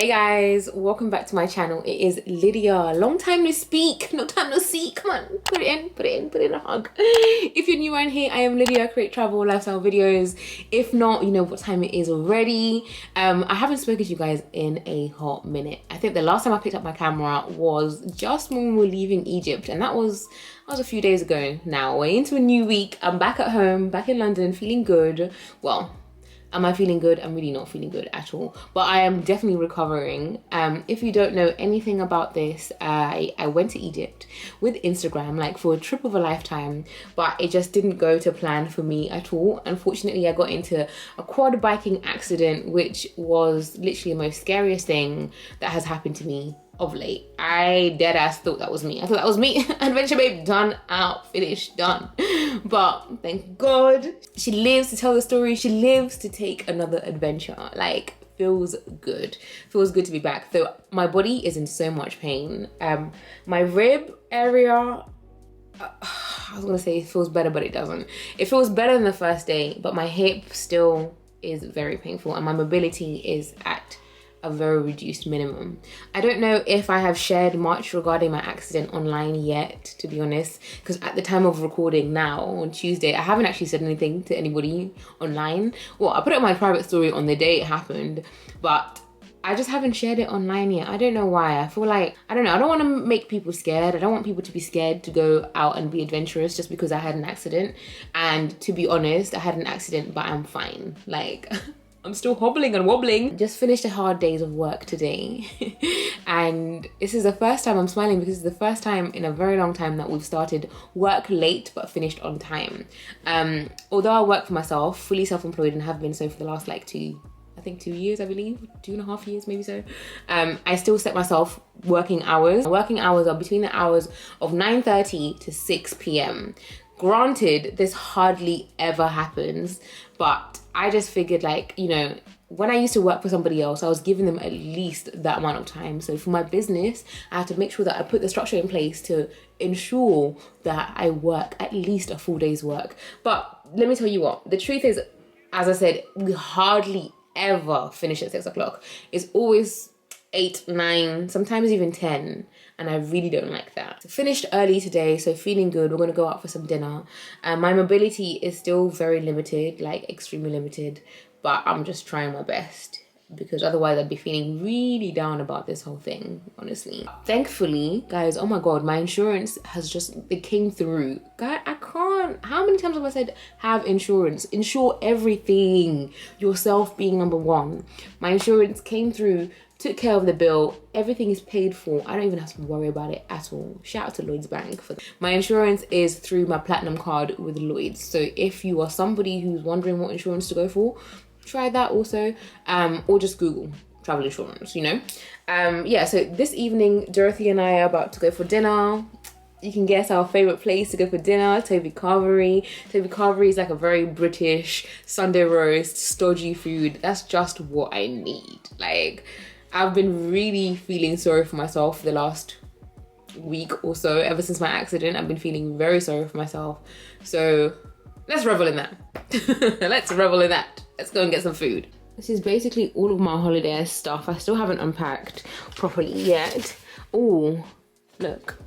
Hey guys, welcome back to my channel. It is Lydia. Long time no speak, no time no see. Come on, put it in a hug. If you're new around here, I am Lydia. I create travel lifestyle videos. If not, you know what time it is already. I haven't spoken to you guys in a hot minute. I think the last time I picked up my camera was just when we were leaving Egypt, and that was a few days ago now. We're into a new week. I'm back at home, back in London, feeling good. Well, am I feeling good? I'm really not feeling good at all, but I am definitely recovering. If you don't know anything about this, I went to Egypt with Instagram, like for a trip of a lifetime, but it just didn't go to plan for me at all. Unfortunately, I got into a quad biking accident, which was literally the most scariest thing that has happened to me of late. I dead ass thought that was me. I thought that was me. Adventure babe, done, out, finished, done. But thank God she lives to tell the story. She lives to take another adventure. Like, feels good. Feels good to be back. Though my body is in so much pain. My rib area, I was gonna say it feels better, but it doesn't. It feels better than the first day, but my hip still is very painful and my mobility is at a very reduced minimum. I don't know if I have shared much regarding my accident online yet, to be honest, because at the time of recording now on Tuesday, I haven't actually said anything to anybody online. Well, I put up my private story on the day it happened, but I just haven't shared it online yet. I don't know why. I feel like, I don't know, I don't want to make people scared. I don't want people to be scared to go out and be adventurous just because I had an accident. And to be honest, I had an accident, but I'm fine. Like, I'm still hobbling and wobbling. Just finished a hard days of work today. And this is the first time I'm smiling because it's the first time in a very long time that we've started work late but finished on time. Although I work for myself, fully self-employed, and have been so for the last like 2 years, I believe, 2.5 years, maybe so. I still set myself working hours. Working hours are between the hours of 9:30 to 6 p.m. Granted, this hardly ever happens, but I just figured, like, you know, when I used to work for somebody else, I was giving them at least that amount of time. So for my business, I had to make sure that I put the structure in place to ensure that I work at least a full day's work. But let me tell you what, the truth is, as I said, we hardly ever finish at 6 o'clock. It's always 8, 9, sometimes even 10. And I really don't like that. So finished early today, so feeling good. We're gonna go out for some dinner. My mobility is still very limited, like extremely limited, but I'm just trying my best because otherwise I'd be feeling really down about this whole thing, honestly. Thankfully, guys, oh my God, my insurance has it came through. God, I can't, how many times have I said have insurance? Insure everything, yourself being number one. My insurance came through, took care of the bill, everything is paid for. I don't even have to worry about it at all. Shout out to Lloyd's Bank for that. My insurance is through my platinum card with Lloyd's. So if you are somebody who's wondering what insurance to go for, try that also, or just Google travel insurance, you know? Yeah, so this evening, Dorothy and I are about to go for dinner. You can guess our favorite place to go for dinner, Toby Carvery. Toby Carvery is like a very British Sunday roast, stodgy food. That's just what I need. Like, I've been really feeling sorry for myself for the last week or so. Ever since my accident, I've been feeling very sorry for myself. So let's revel in that. Let's revel in that. Let's go and get some food. This is basically all of my holiday stuff. I still haven't unpacked properly yet. Oh, look.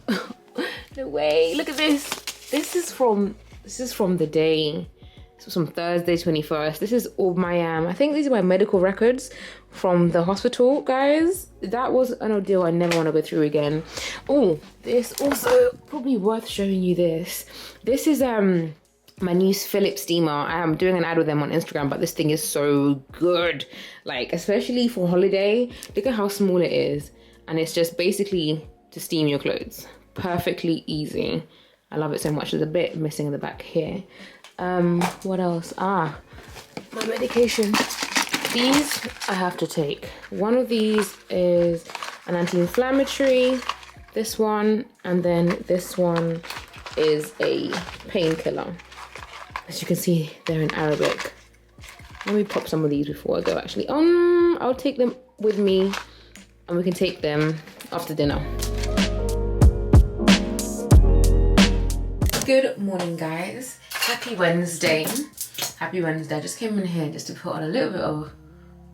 No way. Look at this. This is from the day. This was from Thursday 21st. This is all my I think these are my medical records from the hospital, guys. That was an ordeal I never want to go through again. Oh, this also probably worth showing you this. This is my new Philips steamer. I am doing an ad with them on Instagram, but this thing is so good. Like, especially for holiday. Look at how small it is. And it's just basically to steam your clothes. Perfectly easy. I love it so much. There's a bit missing in the back here. What else? My medication. These I have to take. One of these is an anti-inflammatory, this one, and then this one is a painkiller. As you can see, they're in Arabic. Let me pop some of these before I go, actually. I'll take them with me and we can take them after dinner. Good morning, guys. Happy Wednesday. Happy Wednesday. I just came in here just to put on a little bit of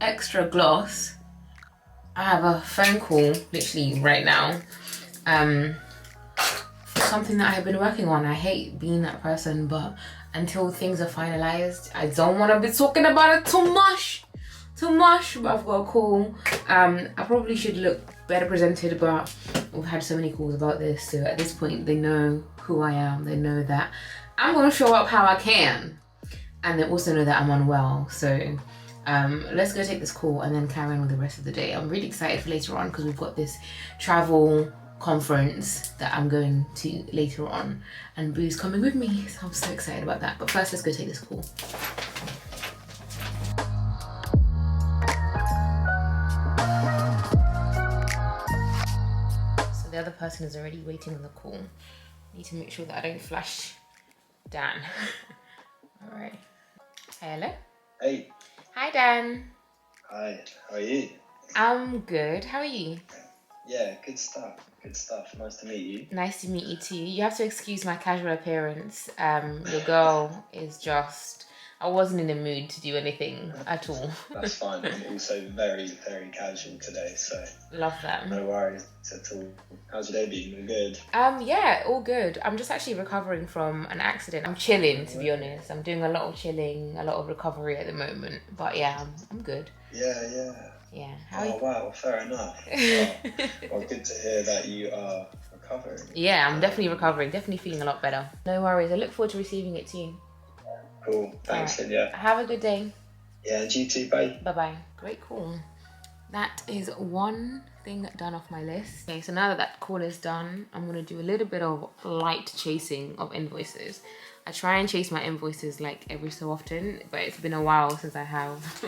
extra gloss I have a phone call literally right now. For something that I have been working on. I hate being that person, but until things are finalized, I don't want to be talking about it too much. But I've got a call. I probably should look better presented, but we've had so many calls about this, so at this point they know who I am. They know that I'm going to show up how I can, and they also know that I'm unwell. So let's go take this call and then carry on with the rest of the day. I'm really excited for later on because we've got this travel conference that I'm going to later on, and Bree's coming with me, so I'm so excited about that. But first, let's go take this call. So the other person is already waiting on the call. I need to make sure that I don't flash Dan. All right. Hello. Hey. Hi, Dan. Hi. How are you? I'm good. How are you? Yeah, good stuff. Good stuff. Nice to meet you. Nice to meet you too. You have to excuse my casual appearance. Your girl is just... I wasn't in the mood to do anything at all. That's fine. I'm also very, very casual today, so... Love that. No worries at all. How's your day been? All good? Yeah, all good. I'm just actually recovering from an accident. I'm chilling, to be honest. I'm doing a lot of chilling, a lot of recovery at the moment. But yeah, I'm good. Yeah. Yeah. Wow, fair enough. Well, good to hear that you are recovering. Yeah, I'm definitely recovering. Definitely feeling a lot better. No worries. I look forward to receiving it too. Cool. Thanks, Lydia. Have a good day. Yeah, and you too. Bye. Bye-bye. Great call. That is one thing done off my list. Okay, so now that that call is done, I'm going to do a little bit of light chasing of invoices. I try and chase my invoices like every so often, but it's been a while since I have.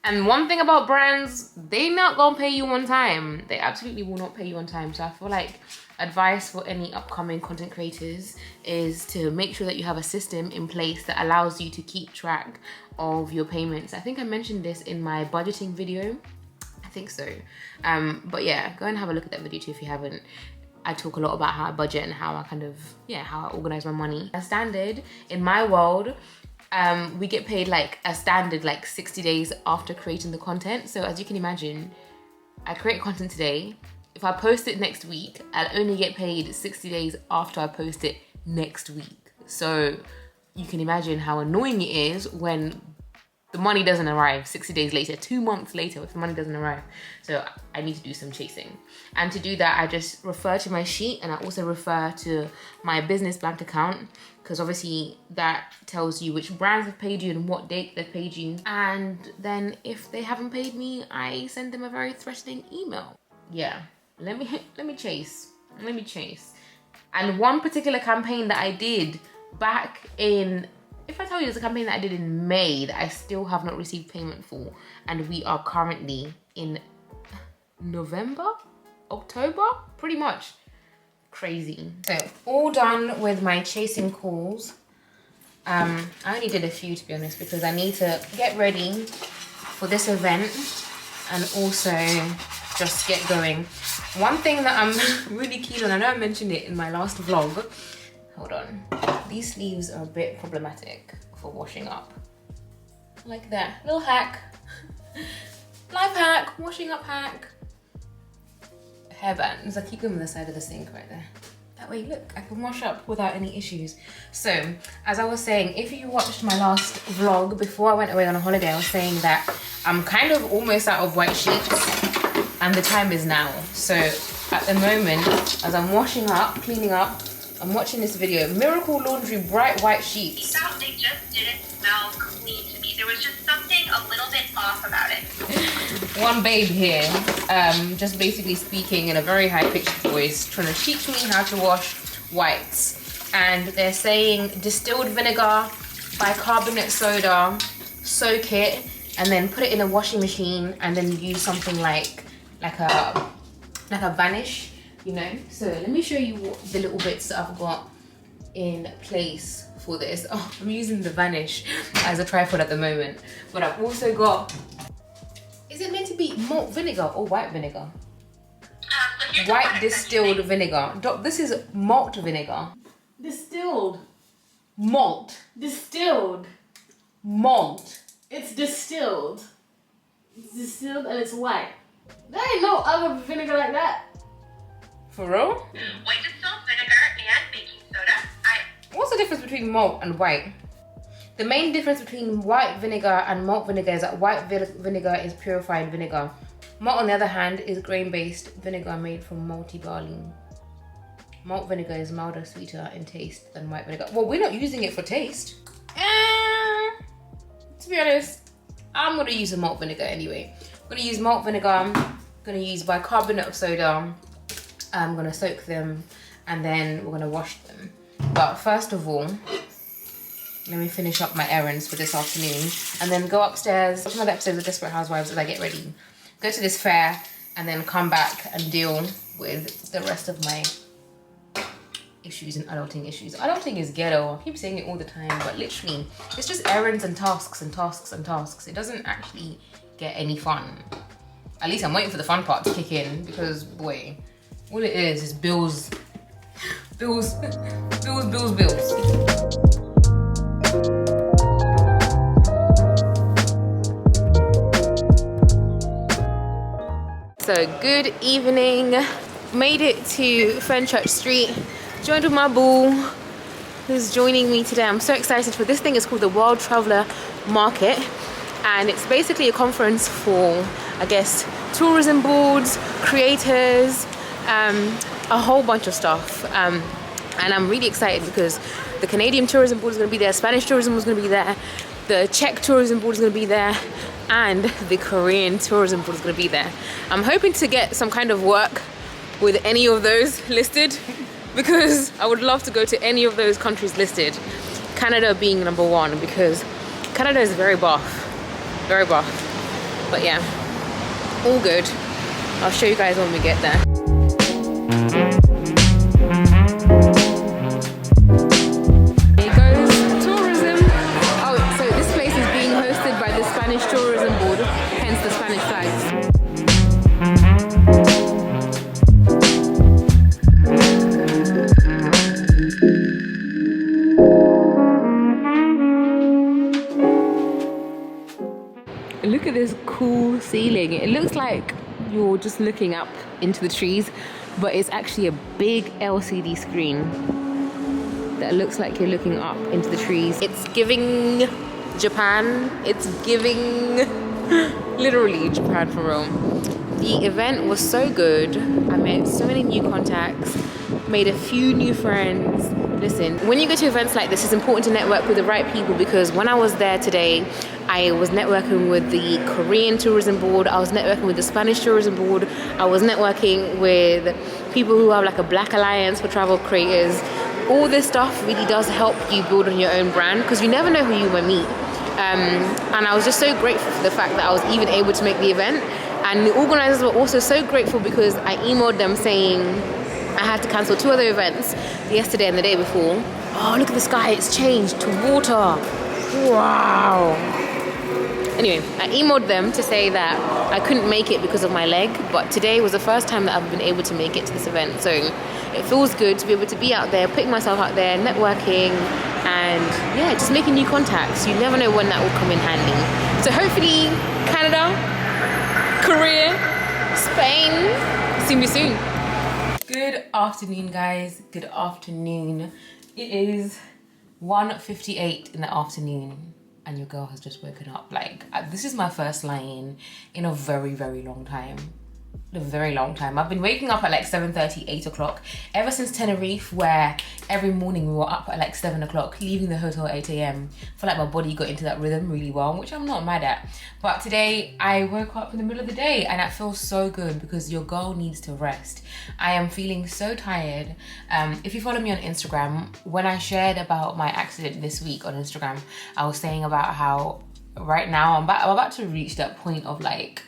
And one thing about brands, they not gonna pay you on time. They absolutely will not pay you on time. So I feel like advice for any upcoming content creators is to make sure that you have a system in place that allows you to keep track of your payments. I think I mentioned this in my budgeting video. I think so. But yeah, go and have a look at that video too if you haven't. I talk a lot about how I budget and how I how I organize my money. As standard, in my world, we get paid like a standard 60 days after creating the content. So as you can imagine, I create content today. If I post it next week, I'll only get paid 60 days after I post it next week. So you can imagine how annoying it is when the money doesn't arrive 60 days later, 2 months later, if the money doesn't arrive. So I need to do some chasing. And to do that, I just refer to my sheet, and I also refer to my business bank account, because obviously that tells you which brands have paid you and what date they've paid you. And then if they haven't paid me, I send them a very threatening email. Yeah, let me chase. And one particular campaign that I did back in, if I tell you it's a campaign that I did in May that I still have not received payment for, and we are currently in November, October, pretty much. Crazy. So all done with my chasing calls. I only did a few, to be honest, because I need to get ready for this event and also just get going. One thing that I'm really keen on, I know I mentioned it in my last vlog. Hold on. These sleeves are a bit problematic for washing up. Like that. Little hack. Life hack. Washing up hack. Hairbands. I keep them on the side of the sink right there. That way, look, I can wash up without any issues. So, as I was saying, if you watched my last vlog before I went away on a holiday, I was saying that I'm kind of almost out of white sheets and the time is now. So, at the moment, as I'm washing up, cleaning up, I'm watching this video. Miracle Laundry Bright White Sheets. I felt they just didn't smell clean to me. There was just something a little bit off about it. One babe here, just basically speaking in a very high-pitched voice, trying to teach me how to wash whites. And they're saying distilled vinegar, bicarbonate soda, soak it, and then put it in a washing machine, and then use something like a vanish. You know, so let me show you the little bits that I've got in place for this. Oh, I'm using the Vanish as a tripod at the moment, but I've also got, is it meant to be malt vinegar or white vinegar? White distilled vinegar. This is malt vinegar. Distilled. Malt. Distilled. Malt. It's distilled. It's distilled and it's white. There ain't no other vinegar like that. For real? White distilled vinegar and baking soda. What's the difference between malt and white? The main difference between white vinegar and malt vinegar is that white vinegar is purified vinegar. Malt, on the other hand, is grain-based vinegar made from malty barley. Malt vinegar is milder, sweeter in taste than white vinegar. Well, we're not using it for taste. To be honest, I'm gonna use the malt vinegar anyway. I'm gonna use malt vinegar, I'm gonna use bicarbonate of soda. I'm gonna soak them and then we're gonna wash them. But first of all, let me finish up my errands for this afternoon and then go upstairs, watch another episode of Desperate Housewives as I get ready. Go to this fair and then come back and deal with the rest of my issues and adulting issues. Adulting is ghetto. I keep saying it all the time, but literally, it's just errands and tasks and tasks and tasks. It doesn't actually get any fun. At least I'm waiting for the fun part to kick in because, boy, all it is bills. Bills, bills, bills, bills. So, good evening. Made it to Fenchurch Street. Joined with my boo, who's joining me today. I'm so excited for this thing. It's called the World Traveller Market, and it's basically a conference for, I guess, tourism boards, creators, a whole bunch of stuff. And I'm really excited because the Canadian Tourism Board is going to be there, Spanish Tourism is going to be there, the Czech Tourism Board is going to be there, and the Korean Tourism Board is going to be there. I'm hoping to get some kind of work with any of those listed, because I would love to go to any of those countries listed. Canada being number one, because Canada is very buff. Very buff. But yeah, all good. I'll show you guys when we get there. Here goes tourism. Oh, so this place is being hosted by the Spanish Tourism Board, hence the Spanish flags. Look at this cool ceiling. It looks like you're just looking up into the trees, but it's actually a big LCD screen that looks like you're looking up into the trees. It's giving Japan. It's giving literally Japan for real. The event was so good. I made so many new contacts, made a few new friends. Listen, when you go to events like this, it's important to network with the right people, because when I was there today, I was networking with the Korean Tourism Board, I was networking with the Spanish Tourism Board, I was networking with people who have like a Black Alliance for travel creators. All this stuff really does help you build on your own brand, because you never know who you might meet. And I was just so grateful for the fact that I was even able to make the event. And the organizers were also so grateful, because I emailed them saying I had to cancel 2 other events, yesterday and the day before. Oh, look at the sky, it's changed to water. Wow. Anyway, I emailed them to say that I couldn't make it because of my leg, but today was the first time that I've been able to make it to this event. So it feels good to be able to be out there, putting myself out there, networking, and yeah, just making new contacts. You never know when that will come in handy. So hopefully Canada, Korea, Spain, see me soon. Good afternoon, guys. Good afternoon. It is 1:58 in the afternoon. And your girl has just woken up. Like, this is my first lie-in in a very, very long time. A very long time. I've been waking up at like 7:30, 8 o'clock ever since Tenerife, where every morning we were up at like 7 o'clock, leaving the hotel at 8 a.m. I feel like my body got into that rhythm really well, which I'm not mad at. But today I woke up in the middle of the day and that feels so good, because your girl needs to rest. I am feeling so tired. If you follow me on Instagram, when I shared about my accident this week on Instagram, I was saying about how right now I'm about to reach that point of like,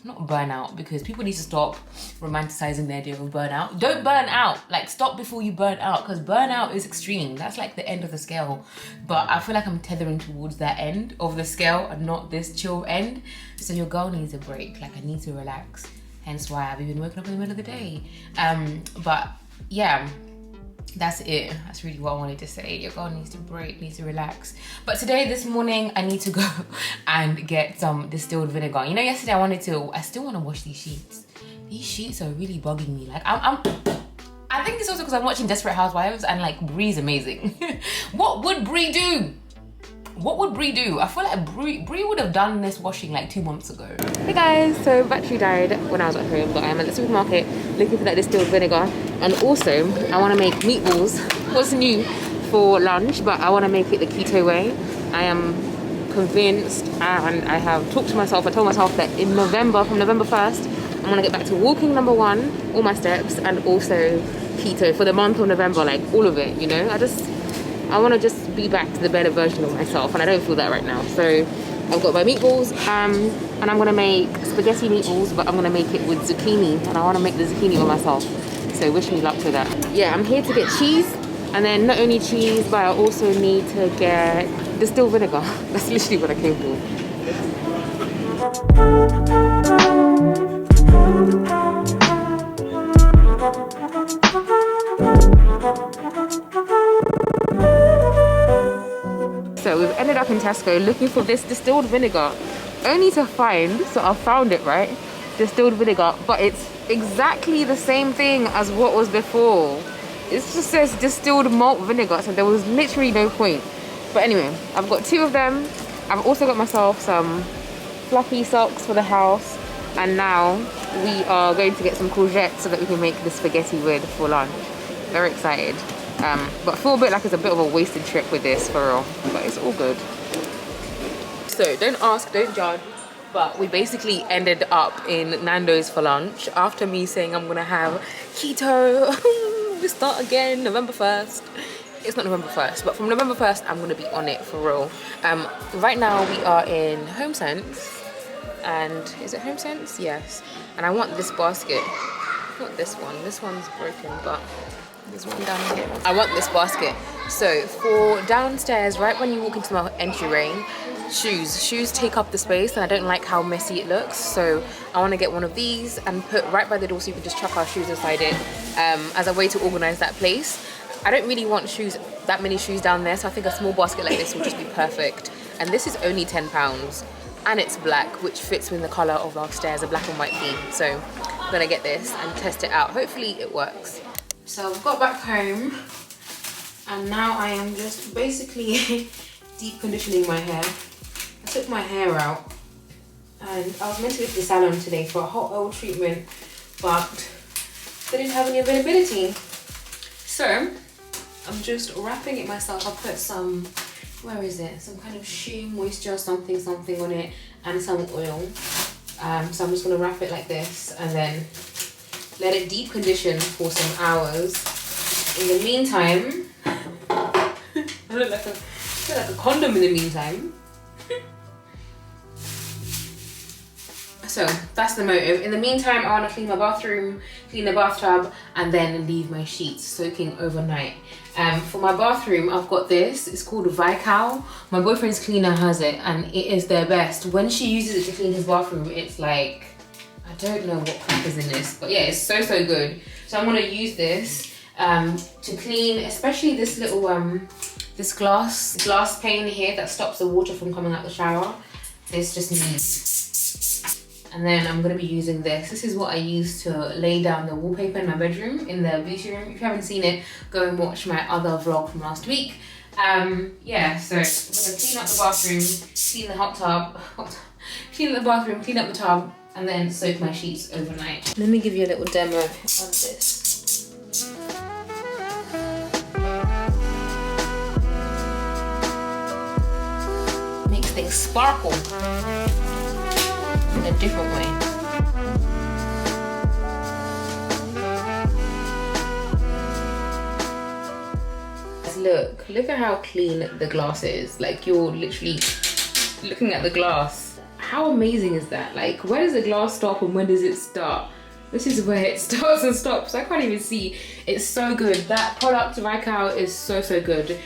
not burnout, because people need to stop romanticizing the idea of burnout. Don't burn out. Like, stop before you burn out, because burnout is extreme. That's like the end of the scale. But I feel like I'm tethering towards that end of the scale and not this chill end. So your girl needs a break. Like, I need to relax. Hence why I've been waking up in the middle of the day. But yeah, that's it. That's really what I wanted to say. Your girl needs to break, needs to relax. But today, this morning, I need to go and get some distilled vinegar. You know, yesterday I still want to wash these sheets. These sheets are really bugging me. Like, I think it's also because I'm watching Desperate Housewives and like Bree's amazing. What would Bree do? What would Bree do? I feel like Bree would have done this washing like 2 months ago. Hey guys, so battery died when I was at home, but I am at the supermarket looking for that distilled vinegar. And also, I want to make meatballs. What's new for lunch, but I want to make it the keto way. I am convinced, and I have talked to myself. I told myself that in November, from November 1st, I'm gonna get back to walking #1, all my steps, and also keto for the month of November, like all of it, you know? I wanna just be back to the better version of myself, and I don't feel that right now. So I've got my meatballs, and I'm gonna make spaghetti meatballs, but I'm gonna make it with zucchini, and I wanna make the zucchini by myself. So wish me luck with that. Yeah, I'm here to get cheese, and then not only cheese, but I also need to get distilled vinegar. That's literally what I came for. So we've ended up in Tesco looking for this distilled vinegar, only to find, so I found it, right? Distilled vinegar, but it's exactly the same thing as what was before. It just says distilled malt vinegar, so there was literally no point. But anyway, I've got 2 of them. I've also got myself some fluffy socks for the house, and now we are going to get some courgettes so that we can make the spaghetti with for lunch. Very excited. But I feel a bit like it's a bit of a wasted trip with this, for real, but it's all good. So don't ask, don't judge, but we basically ended up in Nando's for lunch after me saying I'm gonna have keto. We start again November 1st. It's not November 1st, but from November 1st I'm gonna be on it for real. Right now we are in HomeSense, and is it HomeSense? Yes. And I want this basket, not this one. This one's broken, but there's one down here. I want this basket. So for downstairs, right when you walk into my entryway, shoes take up the space, and I don't like how messy it looks. So I want to get one of these and put right by the door so you can just chuck our shoes inside it, as a way to organize that place. I don't really want that many shoes down there, so I think a small basket like this will just be perfect. And this is only £10, and it's black, which fits with the color of our stairs, a black and white theme. So I'm gonna get this and test it out. Hopefully it works. So I've got back home, and now I am just basically deep conditioning my hair. I took my hair out, and I was meant to go to the salon today for a hot oil treatment, but they didn't have any availability. So I'm just wrapping it myself. I put some, where is it? Some kind of shea moisture, something on it, and some oil. So I'm just gonna wrap it like this, and then let it deep condition for some hours. In the meantime, I look like a condom in the meantime. So that's the motive. In the meantime, I want to clean my bathroom, clean the bathtub, and then leave my sheets soaking overnight. For my bathroom, I've got this. It's called Vical. My boyfriend's cleaner has it, and it is their best. When she uses it to clean his bathroom, it's like, I don't know what crap is in this, but yeah, it's so good. So I'm gonna use this to clean, especially this little this glass pane here that stops the water from coming out the shower. This just needs. And then I'm gonna be using this. This is what I use to lay down the wallpaper in my bedroom, in the beauty room. If you haven't seen it, go and watch my other vlog from last week. Yeah, so I'm gonna clean up the bathroom, clean the hot tub, clean the bathroom, clean up the tub, and then soak my sheets overnight. Let me give you a little demo of this. Makes things sparkle in a different way. Look at how clean the glass is. Like, you're literally looking at the glass. How amazing is that? Like, where does the glass stop and when does it start? This is where it starts and stops. I can't even see. It's so good. That product, Vical, is so good.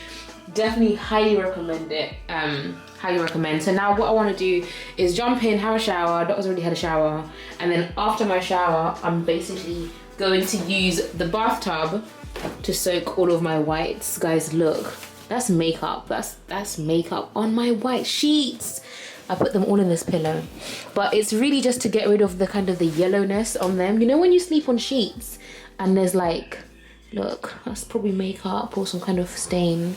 Definitely highly recommend it. Highly recommend. So now what I want to do is jump in, have a shower. Doc's already had a shower. And then after my shower, I'm basically going to use the bathtub to soak all of my whites. Guys, look, that's makeup. That's makeup on my white sheets. I put them all in this pillow, but it's really just to get rid of the kind of the yellowness on them. You know when you sleep on sheets and there's like, look, that's probably makeup or some kind of stain.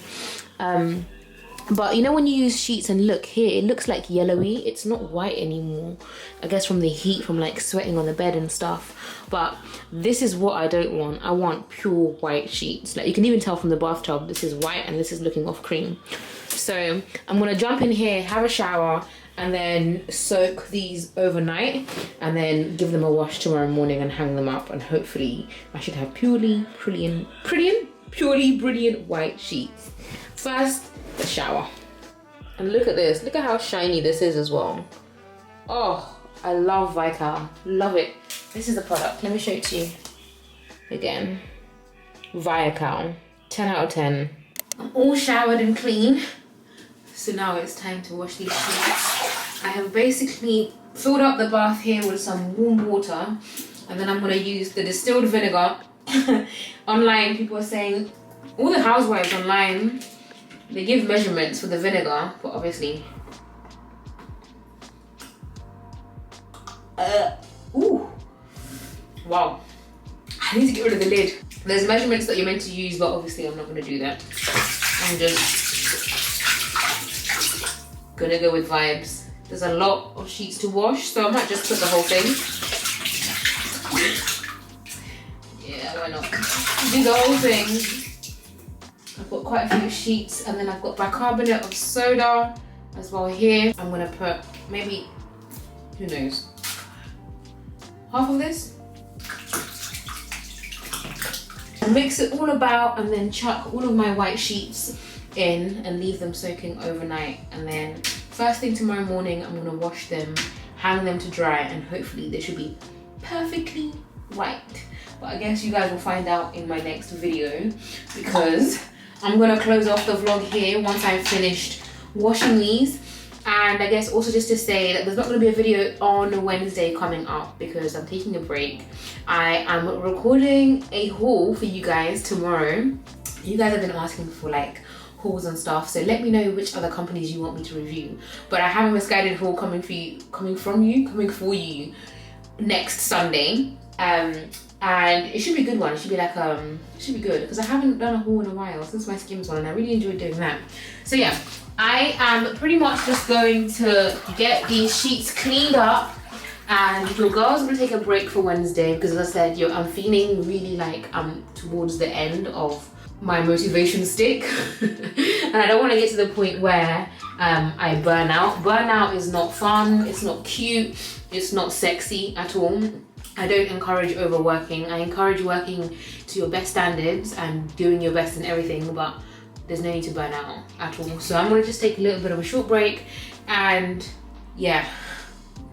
But you know when you use sheets and look here, it looks like yellowy. It's not white anymore. I guess from the heat, from like sweating on the bed and stuff. But this is what I don't want. I want pure white sheets. Like you can even tell from the bathtub, this is white and this is looking off cream. So I'm gonna jump in here, have a shower, and then soak these overnight and then give them a wash tomorrow morning and hang them up, and hopefully I should have purely brilliant white sheets. First, the shower. And look at this, look at how shiny this is as well. Oh, I love Vical, love it. This is the product, let me show it to you again. Vical, 10 out of 10. I'm all showered and clean. So now it's time to wash these sheets. I have basically filled up the bath here with some warm water, and then I'm gonna use the distilled vinegar. Online, people are saying, all the housewives online, they give measurements for the vinegar, but obviously, ooh, wow. I need to get rid of the lid. There's measurements that you're meant to use, but obviously I'm not gonna do that. I'm just gonna go with vibes. There's a lot of sheets to wash, so I might just put the whole thing. Yeah, why not? Do the whole thing. I've got quite a few sheets, and then I've got bicarbonate of soda as well here. I'm gonna put maybe, who knows, half of this. And mix it all about, and then chuck all of my white sheets in and leave them soaking overnight. And then first thing tomorrow morning, I'm gonna wash them, hang them to dry, and hopefully they should be perfectly white. But I guess you guys will find out in my next video, because I'm gonna close off the vlog here once I've finished washing these. And I guess also just to say that there's not gonna be a video on Wednesday coming up because I'm taking a break. I am recording a haul for you guys tomorrow. You guys have been asking for like hauls and stuff, so let me know which other companies you want me to review. But I have a misguided haul coming for you next Sunday. And it should be a good one. It should be like it should be good because I haven't done a haul in a while since my Skims one, and I really enjoyed doing that. So yeah, I am pretty much just going to get these sheets cleaned up, and your girl's gonna take a break for Wednesday because, as I said, I'm feeling really like I'm towards the end of my motivation stick and I don't want to get to the point where I burn out. Burnout is not fun, it's not cute, it's not sexy at all. I don't encourage overworking. I encourage working to your best standards and doing your best in everything, but there's no need to burn out at all. So I'm gonna just take a little bit of a short break, and yeah,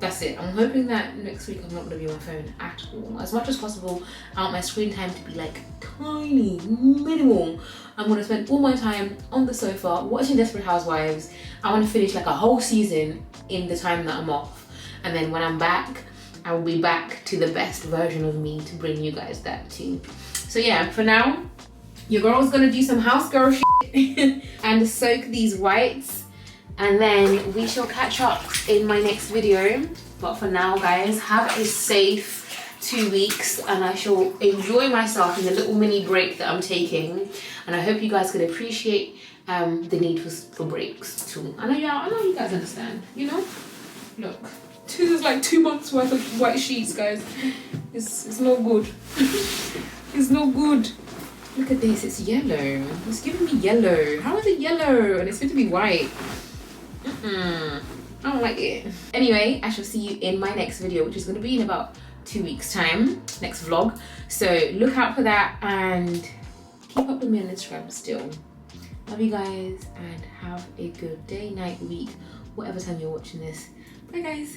that's it. I'm hoping that next week I'm not gonna be on my phone at all. As much as possible, I want my screen time to be like tiny, minimal. I'm gonna spend all my time on the sofa watching Desperate Housewives. I wanna finish like a whole season in the time that I'm off. And then when I'm back, I will be back to the best version of me to bring you guys that too. So yeah, for now, your girl's gonna do some house girl shit and soak these whites, and then we shall catch up in my next video. But for now, guys, have a safe 2 weeks, and I shall enjoy myself in the little mini break that I'm taking. And I hope you guys can appreciate the need for breaks too. I know you guys understand, you know? Look. There's like 2 months worth of white sheets, guys. It's not good. It's not good. Look at this, it's yellow. It's giving me yellow. How is it yellow and it's meant to be white? I don't like it. Anyway, I shall see you in my next video, which is going to be in about 2 weeks time, next vlog. So look out for that and keep up with me on Instagram still. Love you guys and have a good day, night, week, whatever time you're watching this. Bye guys.